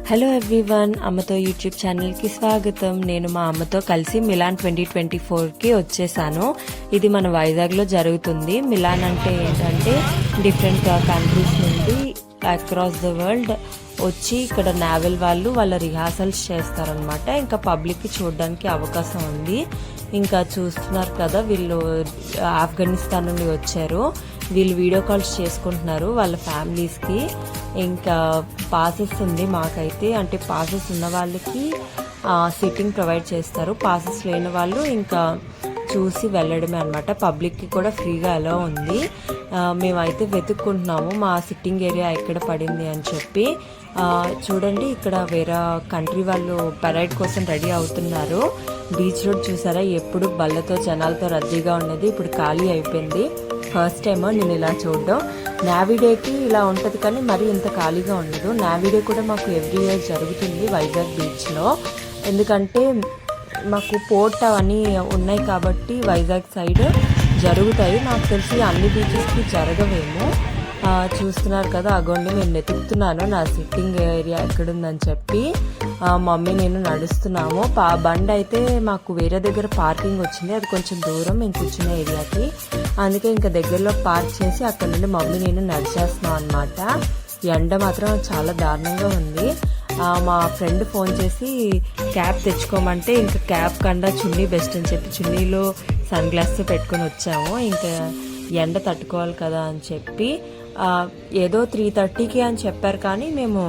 Hello everyone, అమ్మతో YouTube ఛానల్కి స్వాగతం. నేను మా అమ్మతో కలిసి మిలాన్ 2024కి వచ్చేసాను. ఇది మన వైజాగ్లో జరుగుతుంది. మిలాన్ అంటే ఏంటంటే డిఫరెంట్ కంట్రీస్ నుండి అక్రాస్ ద వరల్డ్ వచ్చి ఇక్కడ నావెల్ వాళ్ళు వాళ్ళ రిహార్సల్స్ చేస్తారనమాట. ఇంకా పబ్లిక్కి చూడడానికి అవకాశం ఉంది. ఇంకా చూస్తున్నారు కదా, వీళ్ళు ఆఫ్ఘనిస్తాన్ నుండి వచ్చారు. వీళ్ళు వీడియో కాల్స్ చేసుకుంటున్నారు వాళ్ళ ఫ్యామిలీస్కి. ఇంకా పాసెస్ ఉంది మాకైతే, అంటే పాసెస్ ఉన్న వాళ్ళకి సిట్టింగ్ ప్రొవైడ్ చేస్తారు. పాసెస్ లేని వాళ్ళు ఇంకా చూసి వెళ్ళడమే అనమాట. పబ్లిక్కి కూడా ఫ్రీగా అలా ఉంది. మేమైతే వెతుక్కుంటున్నాము మా సిట్టింగ్ ఏరియా ఎక్కడ పడింది అని చెప్పి. చూడండి, ఇక్కడ వేరే కంట్రీ వాళ్ళు పెరైడ్ కోసం రెడీ అవుతున్నారు. బీచ్ రోడ్ చూసారా, ఎప్పుడు బళ్ళతో జనాలతో రద్దీగా ఉన్నది, ఇప్పుడు ఖాళీ అయిపోయింది. ఫస్ట్ టైం నేను ఇలా చూడడం. నావిడేకి ఇలా ఉంటుంది కానీ మరీ ఇంత ఖాళీగా ఉండదు. నావిడే కూడా మాకు ఎవ్రీ ఇయర్ జరుగుతుంది వైజాగ్ బీచ్లో. ఎందుకంటే మాకు పోర్ట్ అవన్నీ ఉన్నాయి కాబట్టి వైజాగ్ సైడ్ జరుగుతాయి. నాకు తెలిసి అన్ని బీచెస్కి జరగవేమో. చూస్తున్నారు కదా, అగోండి నేను వెతుకుతున్నాను నా సిట్టింగ్ ఏరియా ఎక్కడుందని చెప్పి. మమ్మీ నేను నడుస్తున్నాము. బండి అయితే మాకు వేరే దగ్గర పార్కింగ్ వచ్చింది, అది కొంచెం దూరం మేము కూర్చున్న ఏరియాకి. అందుకే ఇంకా దగ్గరలో పార్క్ చేసి అక్కడ నుండి మమ్మీ నేను నడిచేస్తున్నాం అనమాట. ఎండ మాత్రం చాలా దారుణంగా ఉంది. మా ఫ్రెండ్ ఫోన్ చేసి క్యాప్ తెచ్చుకోమంటే ఇంకా క్యాప్ కన్నా చున్నీ బెస్ట్ అని చెప్పి చున్నీలో సన్ గ్లాస్ పెట్టుకొని వచ్చాము. ఇంకా ఎండ తట్టుకోవాలి కదా అని చెప్పి. ఏదో 3:30కి అని చెప్పారు కానీ మేము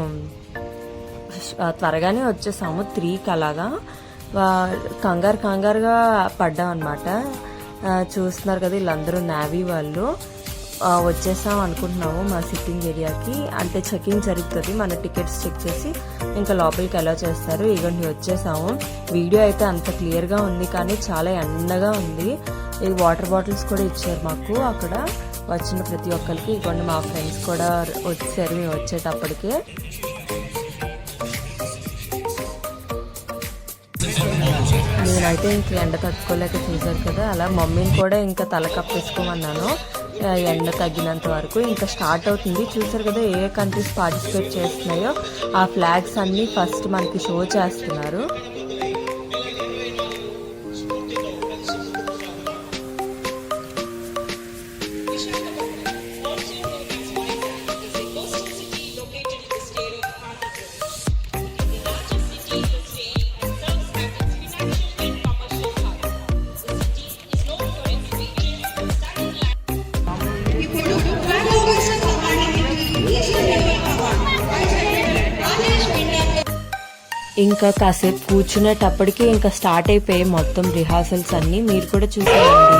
త్వరగానే వచ్చేసాము. 3కి అలాగా కంగారుగా పడ్డాం అనమాట. చూస్తున్నారు కదా, వీళ్ళందరూ నావీ వాళ్ళు. వచ్చేసాం అనుకుంటున్నాము మా సిట్టింగ్ ఏరియాకి. అంటే చెకింగ్ జరుగుతుంది, మన టికెట్స్ చెక్ చేసి ఇంకా లోపలికి అలౌ చేస్తారు. ఇగోండి వచ్చేసాము. వీడియో అయితే అంత క్లియర్గా ఉంది కానీ చాలా ఎండగా ఉంది. ఈ వాటర్ బాటిల్స్ కూడా ఇచ్చారు మాకు అక్కడ వచ్చిన ప్రతి ఒక్కరికి. ఇగోండి మా ఫ్రెండ్స్ కూడా వచ్చారు మేము వచ్చేటప్పటికే. నేనైతే ఇంక ఎండ తట్టుకోలేక చూసారు కదా, అలా మమ్మీని కూడా ఇంకా తల కప్పేసుకోమన్నాను ఎండ తగ్గినంత వరకు. ఇంకా స్టార్ట్ అవుతుంది. చూసారు కదా ఏ కంట్రీస్ పార్టిసిపేట్ చేస్తున్నాయో ఆ ఫ్లాగ్స్ అన్నీ ఫస్ట్ మనకి షో చేస్తున్నారు. ఇంకా కాసేపు కూర్చునేటప్పటికి ఇంకా స్టార్ట్ అయిపోయాయి మొత్తం రిహార్సల్స్ అన్నీ. మీరు కూడా చూసేయండి.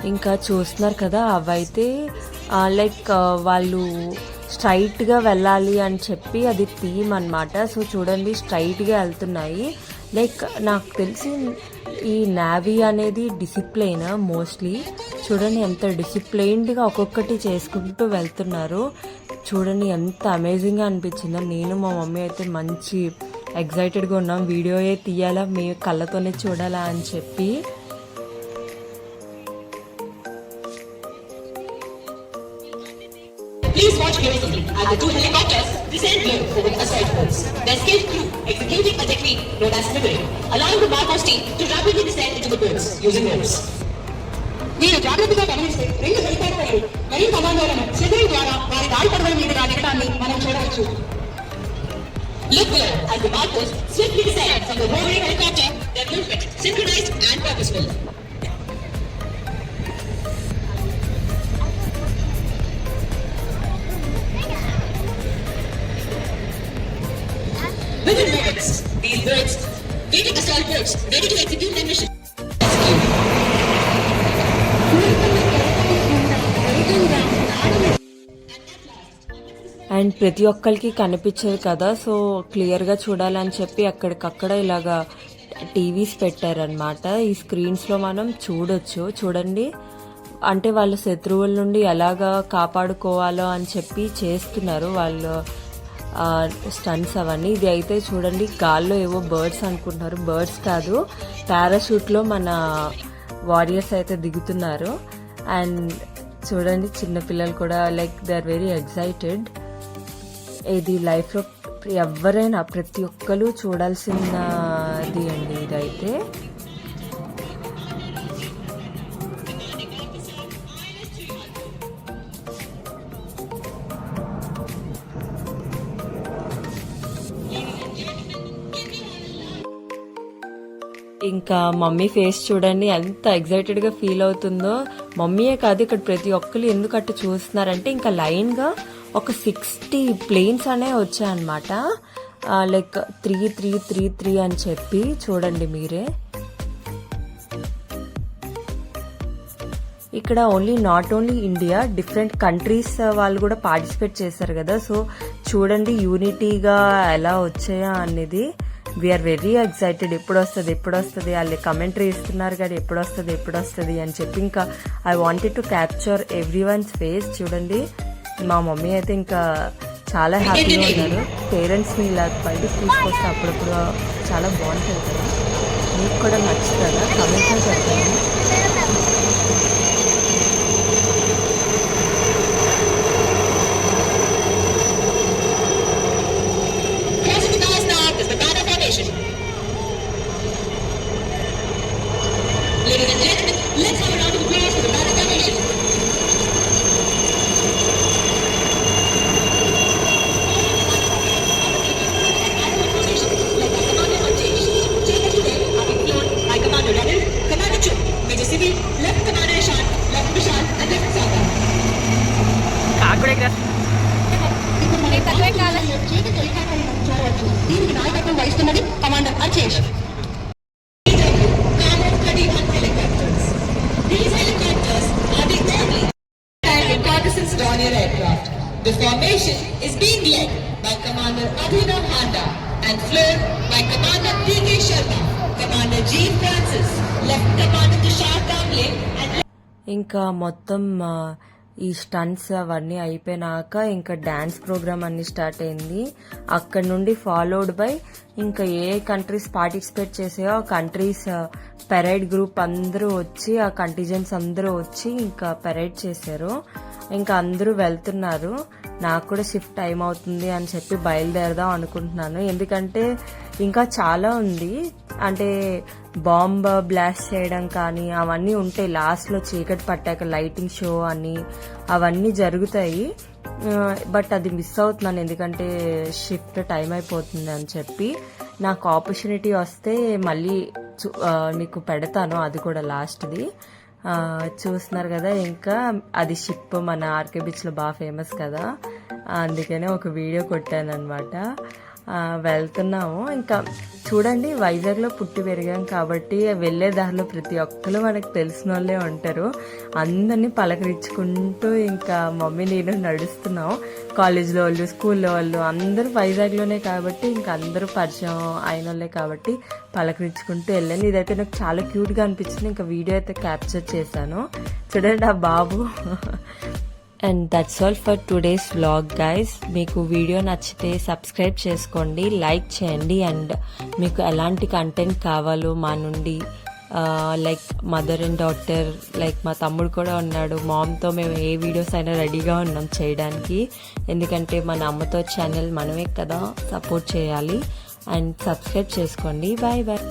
ఇంకా చూస్తున్నారు కదా, అవైతే లైక్ వాళ్ళు స్ట్రైట్గా వెళ్ళాలి అని చెప్పి అది థీమ్ అనమాట. సో చూడండి స్ట్రైట్గా వెళ్తున్నాయి. లైక్ నాకు తెలిసి ఈ నావీ అనేది డిసిప్లైన్ మోస్ట్లీ. చూడండి ఎంత డిసిప్లైన్డ్గా ఒక్కొక్కటి చేసుకుంటూ వెళ్తున్నారు. చూడండి ఎంత అమేజింగ్గా అనిపించిందో. నేను మా మమ్మీ అయితే మంచి ఎగ్జైటెడ్గా ఉన్నాం. వీడియోయే తీయాలా, మేము కళ్ళతోనే చూడాలా అని చెప్పి. Please watch closely as the two helicopters descend low over the assault posts. The escape crew executing a technique known as swimming, allowing the Marcos team to rapidly descend into the boats using ropes. మీరు జాగ్రత్తగా గమనిస్తే రెండు హెలికాప్టర్లు మరియు కమాండోలను signal ద్వారా వారి దాడి పడవల మీదుగా దిగడాన్ని మనం చూడవచ్చు. Look below as the Marcos swiftly descend from the hovering helicopter. Their movement synchronized and purposeful. Within moments, these birds, waiting assault boats, ready to execute their mission. And ప్రతి ఒక్కరికి కనిపించదు కదా, సో క్లియర్గా చూడాలని చెప్పి అక్కడికక్కడ ఇలాగా టీవీస్ పెట్టారనమాట. ఈ స్క్రీన్స్లో మనం చూడొచ్చు. చూడండి, అంటే వాళ్ళ శత్రువుల నుండి ఎలాగా కాపాడుకోవాలో అని చెప్పి చేస్తున్నారు వాళ్ళు స్టంట్స్ అవన్నీ. ఇది అయితే చూడండి, గాల్లో ఏవో బర్డ్స్ అనుకుంటున్నారు, బర్డ్స్ కాదు, పారాషూట్లో మన వారియర్స్ అయితే దిగుతున్నారు. అండ్ చూడండి, చిన్నపిల్లలు కూడా like they are very excited. ఇది లైఫ్లో ఎవరైనా ప్రతి ఒక్కరు చూడాల్సినది అండి ఇదైతే. ఇంకా మమ్మీ ఫేస్ చూడండి, ఎంత ఎగ్జైటెడ్ గా ఫీల్ అవుతుందో. మమ్మీయే కాదు, ఇక్కడ ప్రతి ఒక్కరు ఎందుకు అట్లా చూస్తున్నారంటే ఇంకా లైన్ గా ఒక 60 ప్లేన్స్ అనే వచ్చాయన్నమాట. లైక్ 3 అని చెప్పి చూడండి మీరే. ఇక్కడ not only India, different countries వాళ్ళు కూడా పార్టిసిపేట్ చేశారు కదా. సో చూడండి యూనిటీగా ఎలా వచ్చాయా అనేది. We are very excited. ఎప్పుడు వస్తుంది వాళ్ళు కమెంటరీ ఇస్తున్నారు కానీ ఎప్పుడు వస్తుంది అని చెప్పి. ఇంకా I wanted to capture every once face. చూడండి, మా మమ్మీ అయితే ఇంకా చాలా హ్యాపీగా ఉన్నారు. పేరెంట్స్ని ఇలా బయటకు తీసుకొస్తే అప్పుడప్పుడు చాలా బాగుంటుంది కదా. మీకు కూడా నచ్చుతుందా? కమెంట్లో చెప్పండి. Ladies and gentlemen, let's have a round of applause for the Bharat Formation. Led by Commander Ajay, Chetak today are being flown by Commander Ranil, Commander Chuk, Major Civil, Left Commander Ishan, Left Vishal, and Left Saga. దీనికి నాయకత్వం వహిస్తున్నది commander Ajesh. These helicopters are the only reconnaissance Dornier aircraft. The formation is being led by Commander Abhinav Handa and flown by Commander P.K. Sharma, Commander G. Francis, Left Commander Tushar Kamble, and ఇంకా మొత్తం ఈ stunts అవన్నీ అయిపోయినాక ఇంకా dance programme అన్ని start అయింది. అక్కడ నుండి ఫాలోడ్ బై ఇంకా ఏ కంట్రీస్ పార్టిసిపేట్ చేసాయో ఆ కంట్రీస్ పెరైడ్ గ్రూప్ అందరూ వచ్చి, ఆ కంటిజెంట్స్ అందరూ వచ్చి ఇంకా పెరైడ్ చేశారు. ఇంకా అందరూ వెళ్తున్నారు. నాకు కూడా షిఫ్ట్ టైం అవుతుంది అని చెప్పి బయలుదేరదాం అనుకుంటున్నాను. ఎందుకంటే ఇంకా చాలా ఉంది, అంటే బాంబ్ బ్లాస్ట్ చేయడం కానీ అవన్నీ ఉంటాయి. లాస్ట్లో చీకటి పట్టాక లైటింగ్ షో అని అవన్నీ జరుగుతాయి. బట్ అది మిస్ అవుతున్నాను ఎందుకంటే షిఫ్ట్ టైం అయిపోతుంది అని చెప్పి. నాకు ఆపర్చునిటీ వస్తే మళ్ళీ మీకు పెడతాను, అది కూడా లాస్ట్ది. చూస్తున్నారు కదా, ఇంకా అది షిప్ మన ఆర్కే బీచ్లో బాగా ఫేమస్ కదా, అందుకనే ఒక వీడియో కొట్టాను అనమాట. వెళ్తున్నాము. ఇంకా చూడండి, వైజాగ్లో పుట్టి పెరిగాం కాబట్టి వెళ్ళే దారిలో ప్రతి ఒక్కరు మనకు తెలిసిన వాళ్ళే ఉంటారు. అందరినీ పలకరించుకుంటూ ఇంకా మమ్మీ నేను నడుస్తున్నాం. కాలేజ్లో వాళ్ళు, స్కూల్లో వాళ్ళు అందరూ వైజాగ్లోనే కాబట్టి ఇంకా అందరూ పరిచయం అయిన వాళ్ళే కాబట్టి పలకరించుకుంటూ వెళ్ళాను. ఇదైతే నాకు చాలా క్యూట్గా అనిపించింది. ఇంకా వీడియో అయితే క్యాప్చర్ చేశాను. చూడండి ఆ బాబు. And that's all for today's vlog guys. మీకు వీడియో నచ్చితే సబ్స్క్రైబ్ చేసుకోండి, లైక్ చేయండి. అండ్ మీకు ఎలాంటి కంటెంట్ కావాలో మా నుండి, like mother and daughter, like మా తమ్ముడు కూడా ఉన్నాడు, మామ్తో మేము ఏ వీడియోస్ అయినా రెడీగా ఉన్నాం చేయడానికి. ఎందుకంటే మన అమ్మతో ఛానల్ మనమే కదా సపోర్ట్ చేయాలి. అండ్ సబ్స్క్రైబ్ చేసుకోండి. Bye bye.